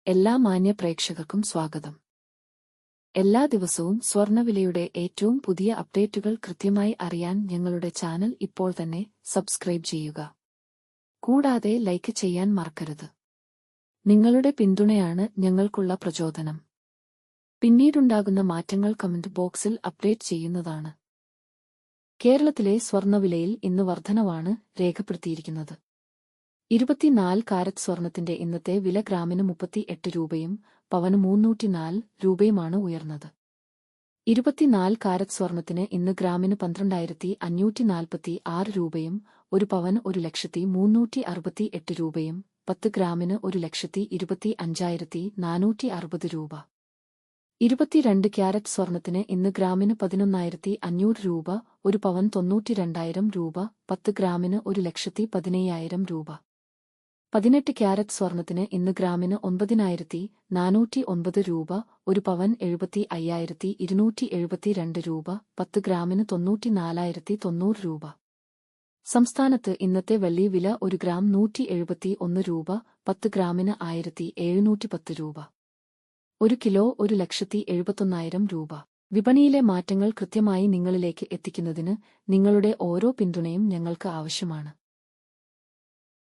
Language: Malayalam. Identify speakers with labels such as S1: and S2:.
S1: എല്ലാ മാന്യ പ്രേക്ഷകർക്കും സ്വാഗതം. എല്ലാ ദിവസവും സ്വർണ്ണവിലയുടെ ഏറ്റവും പുതിയ അപ്ഡേറ്റുകൾ കൃത്യമായി അറിയാൻ ഞങ്ങളുടെ ചാനൽ ഇപ്പോൾ തന്നെ സബ്സ്ക്രൈബ് ചെയ്യുക. കൂടാതെ ലൈക്ക് ചെയ്യാൻ മറക്കരുത്. നിങ്ങളുടെ പിന്തുണയാണ് ഞങ്ങൾക്കുള്ള പ്രചോദനം. പിന്നീടുണ്ടാകുന്ന മാറ്റങ്ങൾ കമന്റ് ബോക്സിൽ അപ്ഡേറ്റ് ചെയ്യുന്നതാണ്. കേരളത്തിലെ സ്വർണ്ണവിലയിൽ ഇന്ന് വർധനവാണ് രേഖപ്പെടുത്തിയിരിക്കുന്നത്. 24 കാരറ്റ് സ്വർണത്തിന്റെ ഇന്നത്തെ വില ഗ്രാമിന് 38 രൂപയും പവന് 304 രൂപയുമാണ് ഉയർന്നത്. 24 കാരറ്റ് സ്വർണത്തിന് ഇന്ന് ഗ്രാമിന് 12,546 രൂപയും 1 പവന് 1,0368 രൂപയും 10 ഗ്രാമിന് 1,25,460 രൂപ. 22 ക്യാരറ്റ് സ്വർണത്തിന് ഇന്ന് ഗ്രാമിന് 11,500 രൂപ, 1 പവൻ 92,000 രൂപ, 10 ഗ്രാമിന് 1,15,000 രൂപ. 18 ക്യാരറ്റ് സ്വർണത്തിന് ഇന്ന് ഗ്രാമിന് 9,409 രൂപ, 1 പവൻ 75,272 രൂപ, 10 ഗ്രാമിന് 94,090 രൂപ. സംസ്ഥാനത്ത് ഇന്നത്തെ വെള്ളി വില 1 ഗ്രാം 171 രൂപ, 10 ഗ്രാമിന് 1,710 രൂപ. 1 കിലോ 1,71,000 രൂപ. വിപണിയിലെ മാറ്റങ്ങൾ കൃത്യമായി നിങ്ങളിലേക്ക് എത്തിക്കുന്നതിന് നിങ്ങളുടെ ഓരോ പിന്തുണയും ഞങ്ങൾക്ക് ആവശ്യമാണ്.